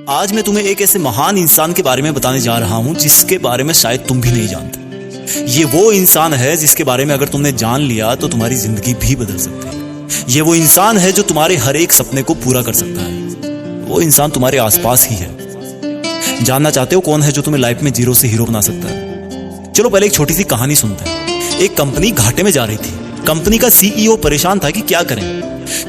आज मैं तुम्हें एक ऐसे महान इंसान के बारे में बताने जा रहा हूं जिसके बारे में शायद तुम भी नहीं जानते। ये वो इंसान है जिसके बारे में अगर तुमने जान लिया तो तुम्हारी जिंदगी भी बदल सकती है। ये वो इंसान है जो तुम्हारे हर एक सपने को पूरा कर सकता है। वो इंसान तुम्हारे आसपास ही है। जानना चाहते हो कौन है जो तुम्हें लाइफ में जीरो से हीरो बना सकता है? चलो पहले एक छोटी सी कहानी सुनते हैं। एक कंपनी घाटे में जा रही थी। कंपनी का सीईओ परेशान था कि क्या करें।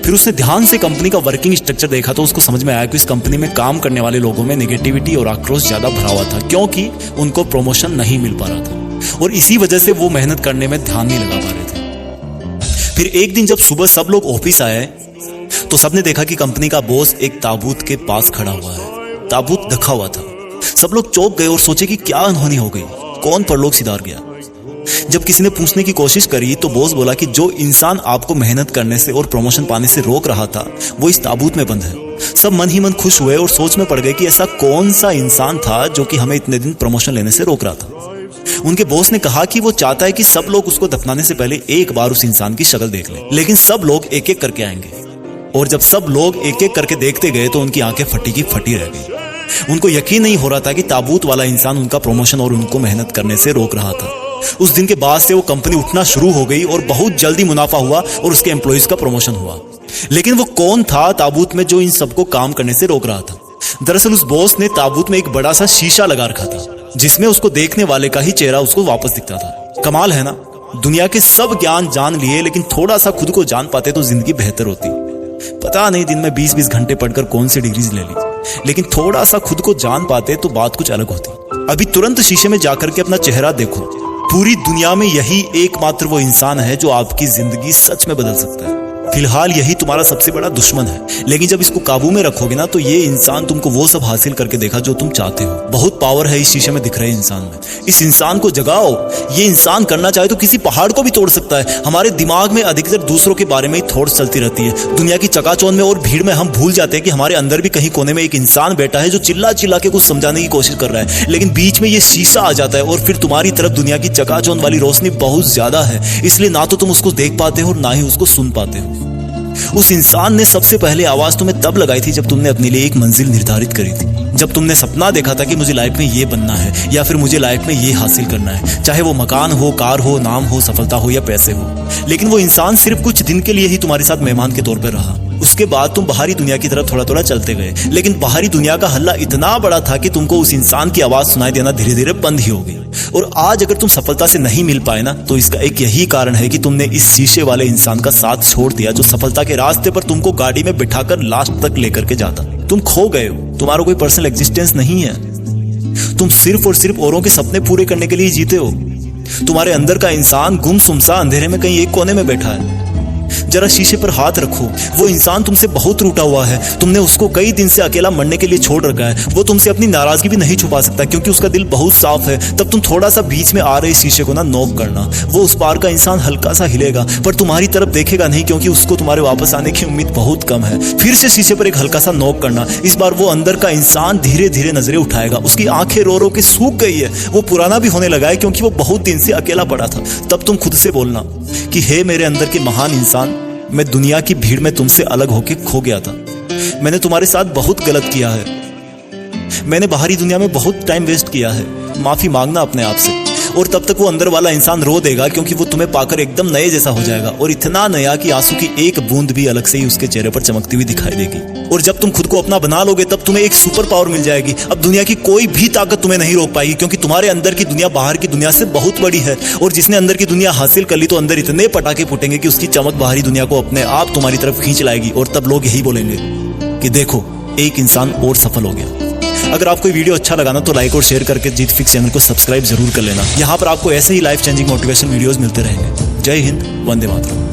फिर उसने ध्यान से कंपनी का वर्किंग स्ट्रक्चर देखा तो उसको समझ में आया कि इस कंपनी में काम करने वाले लोगों में नेगेटिविटी और आक्रोश ज्यादा भरा हुआ था, क्योंकि उनको प्रमोशन नहीं मिल पा रहा था और इसी वजह से वो मेहनत करने में ध्यान नहीं लगा पा रहे थे। फिर एक दिन जब सुबह सब लोग ऑफिस आए तो सबने देखा कि कंपनी का बॉस एक ताबूत के पास खड़ा हुआ है। ताबूत ढका हुआ था। सब लोग चौंक गए और सोचे कि क्या अनहोनी हो गई, कौन परलोक सिधार गया। जब किसी ने पूछने की कोशिश करी तो बॉस बोला कि जो इंसान आपको मेहनत करने से और प्रमोशन पाने से रोक रहा था वो इस ताबूत में बंद है। सब मन ही मन खुश हुए और सोच में पड़ गए कि ऐसा कौन सा इंसान था जो कि हमें इतने दिन प्रमोशन लेने से रोक रहा था। उनके बॉस ने कहा कि वो चाहता है कि सब लोग उसको दफनाने से पहले एक बार उस इंसान की शक्ल देख लें, लेकिन सब लोग एक एक करके आएंगे। और जब सब लोग एक एक करके देखते गए तो उनकी आंखें फटी की फटी रह गई। उनको यकीन नहीं हो रहा था कि ताबूत वाला इंसान उनका प्रमोशन और उनको मेहनत करने से रोक रहा था। उस दिन के बाद से वो कंपनी उठना शुरू हो गई और बहुत जल्दी मुनाफा हुआ और उसके एम्प्लॉइज का प्रमोशन हुआ। लेकिन वो कौन था ताबूत में जो इन सबको काम करने से रोक रहा था? दरअसल उस बॉस ने ताबूत में एक बड़ा सा शीशा लगा रखा था जिसमें उसको देखने वाले का ही चेहरा उसको वापस दिखता था। कमाल है ना, दुनिया के सब ज्ञान जान लिए लेकिन थोड़ा सा खुद को जान पाते तो जिंदगी बेहतर होती। पता नहीं दिन में 20-20 घंटे पढ़कर कौन सी डिग्रीज ले ली, लेकिन थोड़ा सा खुद को जान पाते तो बात कुछ अलग होती। अभी तुरंत शीशे में जाकर के अपना चेहरा देखो। पूरी दुनिया में यही एकमात्र वो इंसान है जो आपकी जिंदगी सच में बदल सकता है। फिलहाल यही तुम्हारा सबसे बड़ा दुश्मन है, लेकिन जब इसको काबू में रखोगे ना तो ये इंसान तुमको वो सब हासिल करके देखा जो तुम चाहते हो। बहुत पावर है इस शीशे में दिख रहे इंसान में। इस इंसान को जगाओ। ये इंसान करना चाहे तो किसी पहाड़ को भी तोड़ सकता है। हमारे दिमाग में अधिकतर दूसरों के बारे में ही थॉट्स चलती रहती है। दुनिया की चकाचौंध में और भीड़ में हम भूल जाते हैं कि हमारे अंदर भी कहीं कोने में एक इंसान बैठा है जो चिल्ला चिल्ला के कुछ समझाने की कोशिश कर रहा है, लेकिन बीच में ये शीशा आ जाता है और फिर तुम्हारी तरफ दुनिया की चकाचौंध वाली रोशनी बहुत ज्यादा है, इसलिए ना तो तुम उसको देख पाते हो और ना ही उसको सुन पाते हो। उस इंसान ने सबसे पहले आवाज तुम्हें तब लगाई थी जब तुमने अपने लिए एक मंजिल निर्धारित करी थी। जब तुमने सपना देखा था कि मुझे लाइफ में ये बनना है या फिर मुझे लाइफ में ये हासिल करना है, चाहे वो मकान हो, कार हो, नाम हो, सफलता हो या पैसे हो। लेकिन वो इंसान सिर्फ कुछ दिन के लिए ही तुम्हारे साथ मेहमान के तौर पर रहा। उसके बाद तुम बाहरी दुनिया की तरफ थोड़ा थोड़ा चलते गए, लेकिन बाहरी दुनिया का हल्ला इतना बड़ा था कि तुमको उस इंसान की आवाज सुनाई देना धीरे धीरे बंद ही हो गई। और आज अगर तुम सफलता से नहीं मिल पाए ना तो इसका एक यही कारण है कि तुमने इस शीशे वाले इंसान का साथ छोड़ दिया जो सफलता के रास्ते पर तुमको गाड़ी में बिठाकर लास्ट तक लेकर के जाता। तुम खो गए हो। तुम्हारा कोई पर्सनल एग्जिस्टेंस नहीं है। तुम सिर्फ और सिर्फ औरों के सपने पूरे करने के लिए जीते हो। तुम्हारे अंदर का इंसान गुमसुम सा अंधेरे में कहीं एक कोने में बैठा है। जरा शीशे पर हाथ रखो। वो इंसान तुमसे बहुत रूठा हुआ है। तुमने उसको कई दिन से अकेला मरने के लिए छोड़ रखा है। वो तुमसे अपनी नाराजगी भी नहीं छुपा सकता क्योंकि उसका दिल बहुत साफ है। तब तुम थोड़ा सा बीच में आ रहे शीशे को ना नॉक करना। वो उस पार का इंसान हल्का सा हिलेगा पर तुम्हारी तरफ देखेगा नहीं क्योंकि उसको तुम्हारे वापस आने की उम्मीद बहुत कम है। फिर से शीशे पर एक हल्का सा नॉक करना। इस बार वो अंदर का इंसान धीरे धीरे नजरें उठाएगा। उसकी आंखें रो रो के सूख गई है। वो पुराना भी होने लगा है क्योंकि वो बहुत दिन से अकेला पड़ा था। तब तुम खुद से बोलना कि हे मेरे अंदर के महान इंसान, मैं दुनिया की भीड़ में तुमसे अलग होके खो गया था। मैंने तुम्हारे साथ बहुत गलत किया है। मैंने बाहरी दुनिया में बहुत टाइम वेस्ट किया है। माफी मांगना अपने आप से। और तब तक वो अंदर वाला इंसान रो देगा क्योंकि वो तुम्हें पाकर एकदम नए जैसा हो जाएगा और इतना नया कि आंसू की एक बूंद भी अलग से ही उसके चेहरे पर चमकती हुई दिखाई देगी। और जब तुम खुद को अपना बना लोगे तब तुम्हें एक सुपर पावर मिल जाएगी। अब दुनिया की कोई भी ताकत तुम्हें नहीं रोक पाएगी क्योंकि तुम्हारे अंदर की दुनिया बाहर की दुनिया से बहुत बड़ी है। और जिसने अंदर की दुनिया हासिल कर ली तो अंदर इतने पटाखे फूटेंगे कि उसकी चमक बाहरी दुनिया को अपने आप तुम्हारी तरफ खींच लाएगी। और तब लोग यही बोलेंगे कि देखो, एक इंसान और सफल हो गया। अगर आपको वीडियो अच्छा लगा ना तो लाइक और शेयर करके जीत फिक्स चैनल को सब्सक्राइब जरूर कर लेना। यहाँ पर आपको ऐसे ही लाइफ चेंजिंग मोटिवेशन वीडियोस मिलते रहेंगे। जय हिंद, वंदे मातरम।